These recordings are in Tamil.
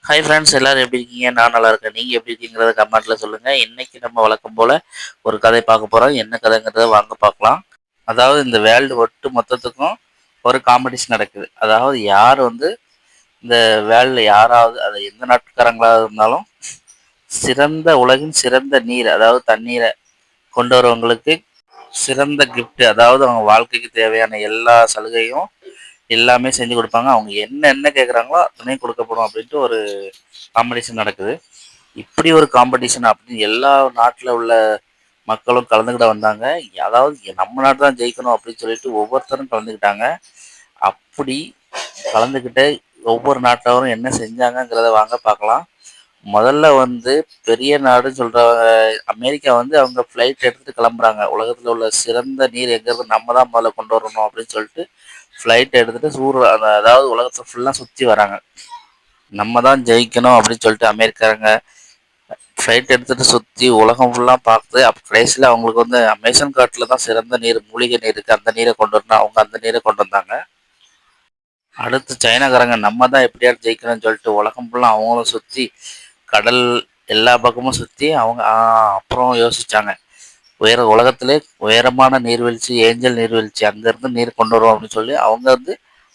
ஹாய் ஃப்ரெண்ட்ஸ், எல்லாரும் எப்படி இருக்கீங்க? நான் நல்லா இருக்கேன். நீங்க எப்படி இருக்கீங்கிறத கமெண்ட்ல சொல்லுங்க. இன்னைக்கு நம்ம வழக்கம் போல ஒரு கதை பார்க்க போறோம். என்ன கதைங்கிறத வாங்க பார்க்கலாம். அதாவது இந்த வேர்ல்டு ஒட்டு மொத்தத்துக்கும் ஒரு காம்படிஷன் நடக்குது. அதாவது யார் வந்து இந்த வேர்ல்டுல யாராவது அது எந்த நாட்டுக்காரங்களா இருந்தாலும் உலகின் சிறந்த நீர், அதாவது தண்ணீரை கொண்டு வரவங்களுக்கு சிறந்த gift, அதாவது அவங்க வாழ்க்கைக்கு தேவையான எல்லா சலுகையும் எல்லாமே செஞ்சு கொடுப்பாங்க. அவங்க என்ன கேட்குறாங்களோ அத்தனையும் கொடுக்கப்படும் அப்படின்ட்டு ஒரு காம்படிஷன் நடக்குது. இப்படி ஒரு காம்படிஷன் அப்படின்னு எல்லா நாட்டில் உள்ள மக்களும் கலந்துக்கிட வந்தாங்க. அதாவது நம்ம நாடு தான் ஜெயிக்கணும் அப்படின்னு சொல்லிட்டு ஒவ்வொருத்தரும் கலந்துக்கிட்டாங்க. அப்படி கலந்துக்கிட்ட ஒவ்வொரு நாட்டவரும் என்ன செஞ்சாங்கங்கிறத வாங்க பார்க்கலாம். முதல்ல வந்து பெரிய நாடுன்னு சொல்கிறவங்க அமெரிக்கா வந்து அவங்க ஃப்ளைட் எடுத்துகிட்டு கிளம்புறாங்க. உலகத்தில் உள்ள சிறந்த நீர் எங்கே இருக்கு, நம்ம தான் முதல்ல கொண்டு வரணும் அப்படின்னு சொல்லிட்டு ஃப்ளைட் எடுத்துகிட்டு அதாவது உலகத்தை ஃபுல்லாக சுற்றி வராங்க. நம்ம தான் ஜெயிக்கணும் அப்படின்னு சொல்லிட்டு அமெரிக்காரங்க ஃப்ளைட் எடுத்துகிட்டு சுற்றி உலகம் ஃபுல்லாக பார்த்து கடைசியில் அவங்களுக்கு வந்து அமேசான் காட்டில் தான் சிறந்த நீர், மூலிகை நீர் இருக்குது, அந்த நீரை கொண்டு வரணும். அவங்க அந்த நீரை கொண்டு வந்தாங்க. அடுத்து சைனாக்காரங்க நம்ம தான் எப்படியாவது ஜெயிக்கணும்னு சொல்லிட்டு உலகம் ஃபுல்லாக அவங்களும் சுற்றி கடல் எல்லா பக்கமும் சுற்றி அவங்க அப்புறம் யோசிச்சாங்க. உலகத்திலே உயரமான நீர்வீழ்ச்சி ஏஞ்சல் நீர்வீழ்ச்சி, அங்கேருந்து நீர் கொண்டு வருவோம் அப்படின்னு சொல்லி அவங்க வந்து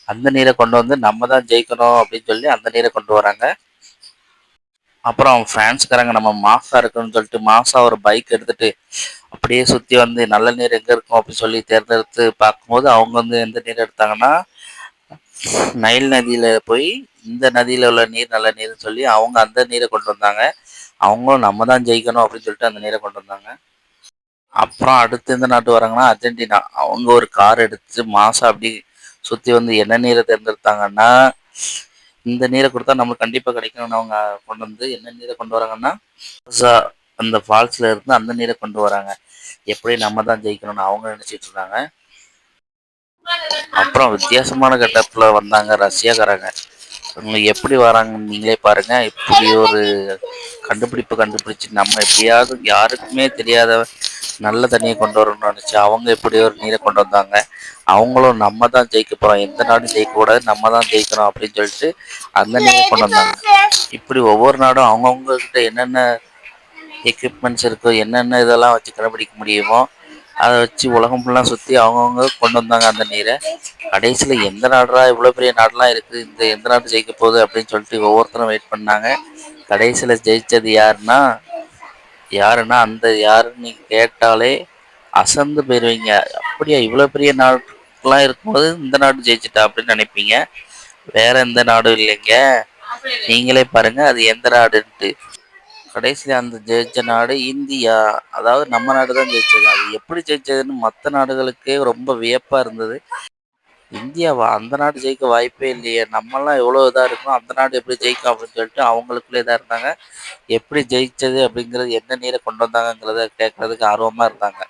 அந்த நீரை கொண்டு வந்து நம்ம தான் ஜெயிக்கணும் அப்படின்னு சொல்லி அந்த நீரை கொண்டு வராங்க. அப்புறம் ஃப்ரான்ஸ்காரங்க நம்ம மாசா இருக்குன்னு சொல்லிட்டு மாசா ஒரு பைக் எடுத்துட்டு அப்படியே சுற்றி வந்து நல்ல நீர் எங்கே இருக்கும் அப்படின்னு சொல்லி தேர்ந்தெடுத்து பார்க்கும்போது அவங்க வந்து எந்த நீர் எடுத்தாங்கன்னா நைல் நதியில் போய் இந்த நதியில் உள்ள நீர் நல்ல நீர்னு சொல்லி அவங்க அந்த நீரை கொண்டு வந்தாங்க. அவங்களும் நம்ம தான் ஜெயிக்கணும் அப்படின்னு சொல்லிட்டு அந்த நீரை கொண்டு வந்தாங்க. அப்புறம் அடுத்து எந்த நாட்டு வராங்கன்னா அர்ஜென்டினா. அவங்க ஒரு கார் எடுத்து மாசா அப்படி சுற்றி வந்து என்ன நீரை தேர்ந்தெடுத்தாங்கன்னா இந்த நீரை கொடுத்தா நம்மளுக்கு கண்டிப்பாக கிடைக்கும்னு அவங்க கொண்டு வந்து என்ன நீரை கொண்டு வராங்கன்னா அந்த ஃபால்ஸ்ல இருந்து அந்த நீரை கொண்டு வராங்க. எப்படி நம்ம தான் ஜெயிக்கணும்னு அவங்க நினைச்சிட்டு இருந்தாங்க. அப்புறம் வித்தியாசமான கட்டத்துல வந்தாங்க ரஷ்யாக்காரங்க. அவங்க எப்படி வராங்கன்னு நீங்களே பாருங்க. இப்படி ஒரு கண்டுபிடிச்சு நம்ம எப்படியாவது யாருக்குமே தெரியாத நல்ல தண்ணியை கொண்டு வரணும்னு நினச்சி அவங்க எப்படி ஒரு நீரை கொண்டு வந்தாங்க. அவங்களும் நம்ம தான் ஜெயிக்க போகிறோம், எந்த நாடும் ஜெயிக்கக்கூடாது, நம்ம தான் ஜெயிக்கணும் அப்படின்னு சொல்லிட்டு அந்த நீரை கொண்டு வந்தாங்க. இப்படி ஒவ்வொரு நாடும் அவங்கவுங்கக்கிட்ட என்னென்ன எக்யூப்மெண்ட்ஸ் இருக்கோ, என்னென்ன இதெல்லாம் வச்சு கடைபிடிக்க முடியுமோ அதை வச்சு உலகம் ஃபுல்லாக சுற்றி அவங்கவுங்க கொண்டு வந்தாங்க அந்த நீரை. கடைசியில் எந்த நாடுறா இவ்வளோ பெரிய நாடெலாம் இருக்குது, இந்த எந்த நாடு ஜெயிக்க போகுது அப்படின்னு சொல்லிட்டு ஒவ்வொருத்தரும் வெயிட் பண்ணாங்க. கடைசியில் ஜெயித்தது யாருன்னா அந்த யாருன்னு நீங்கள் கேட்டாலே அசந்து போயிடுவீங்க. அப்படியா, இவ்வளோ பெரிய நாடுலாம் இருக்கும்போது இந்த நாடு ஜெயிச்சிட்டா அப்படின்னு நினைப்பீங்க. வேற எந்த நாடும் இல்லைங்க, நீங்களே பாருங்க அது எந்த நாடுன்ட்டு. கடைசியில் அந்த ஜெயிச்ச நாடு இந்தியா. அதாவது நம்ம நாடு தான் ஜெயிச்சது. அது எப்படி ஜெயிச்சதுன்னு மற்ற நாடுகளுக்கே ரொம்ப வியப்பாக இருந்தது. இந்தியாவா, அந்த நாடு ஜெயிக்க வாய்ப்பே இல்லையே, நம்மலாம் எவ்வளோ இதாக இருக்கணும், அந்த நாடு எப்படி ஜெயிக்கும் அப்படின்னு சொல்லிட்டு அவங்களுக்குள்ளே இதாக இருந்தாங்க. எப்படி ஜெயிச்சது அப்படிங்கிறது, என்ன நீரை கொண்டு வந்தாங்கங்கிறத கேட்கறதுக்கு ஆர்வமாக இருந்தாங்க.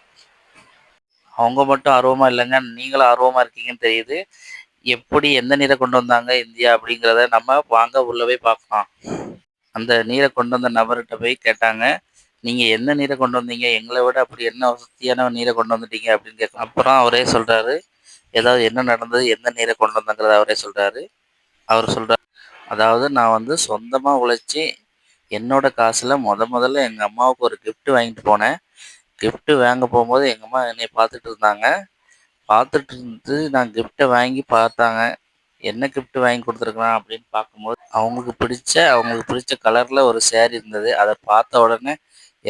அவங்க மட்டும் ஆர்வமாக இல்லைங்க, நீங்களும் ஆர்வமாக இருக்கீங்கன்னு தெரியுது. எப்படி எந்த நீரை கொண்டு வந்தாங்க இந்தியா அப்படிங்கிறத நம்ம வாங்க உள்ளவே பார்க்கலாம். அந்த நீரை கொண்டு வந்த நபர்கிட்ட போய் கேட்டாங்க, நீங்க என்ன நீரை கொண்டு வந்தீங்க, எங்களை விட அப்படி என்ன வசதியான நீரை கொண்டு வந்துட்டீங்க அப்படின்னு கேட்க. அப்புறம் அவரே சொல்றாரு, ஏதாவது என்ன நடந்தது, எந்த நீரை கொண்டு வந்தாங்கிறத அவரே சொல்றாரு. அவர் சொல்றாரு, அதாவது நான் வந்து சொந்தமா உழைச்சி என்னோட காசுல முதல்ல எங்க அம்மாவுக்கு ஒரு gift வாங்கிட்டு போனேன். gift வாங்க போகும்போது எங்க அம்மா என்னை பார்த்துட்டு இருந்தாங்க. பார்த்துட்டு இருந்து நான் கிஃப்ட்டை வாங்கி பார்த்தாங்க. என்ன கிஃப்ட் வாங்கி கொடுத்துருக்கலாம் அப்படின்னு பார்க்கும்போது அவங்களுக்கு பிடிச்ச கலரில் ஒரு சேரீ இருந்தது. அதை பார்த்த உடனே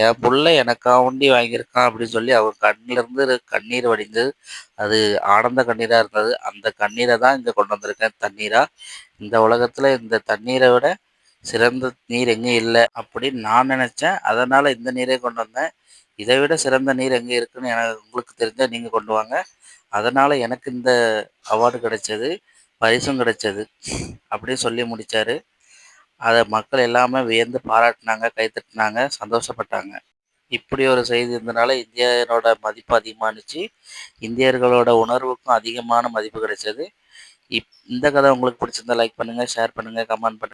என் புள்ள எனக்காண்டி வாங்கியிருக்கான் அப்படின்னு சொல்லி அவங்க கண்ணிலேருந்து கண்ணீர் வடிந்தது. அது ஆனந்த கண்ணீராக இருந்தது. அந்த கண்ணீரை தான் இங்கே கொண்டு வந்திருக்கேன் தண்ணீராக. இந்த உலகத்தில் இந்த தண்ணீரை விட சிறந்த நீர் எங்கேயும் இல்லை அப்படின்னு நான் நினச்சேன். அதனால் இந்த நீரே கொண்டு வந்தேன். இதை விட சிறந்த நீர் எங்கே இருக்குன்னு எனக்கு உங்களுக்கு தெரிஞ்சால் நீங்கள் கொண்டு வாங்க. அதனால் எனக்கு இந்த அவார்டு கிடைச்சது, பரிசும் கிடைச்சது அப்படின்னு சொல்லி முடித்தார். அதை மக்கள் எல்லாமே வியந்து பாராட்டினாங்க, கைத்தட்டினாங்க, சந்தோஷப்பட்டாங்க. இப்படி ஒரு செய்தி இருந்தனால இந்தியனோட மதிப்பு அதிகமானுச்சு. இந்தியர்களோட உணர்வுக்கும் அதிகமான மதிப்பு கிடைச்சது. இந்த கதை உங்களுக்கு பிடிச்சிருந்தா லைக் பண்ணுங்கள், ஷேர் பண்ணுங்கள், கமெண்ட் பண்ணுங்கள்.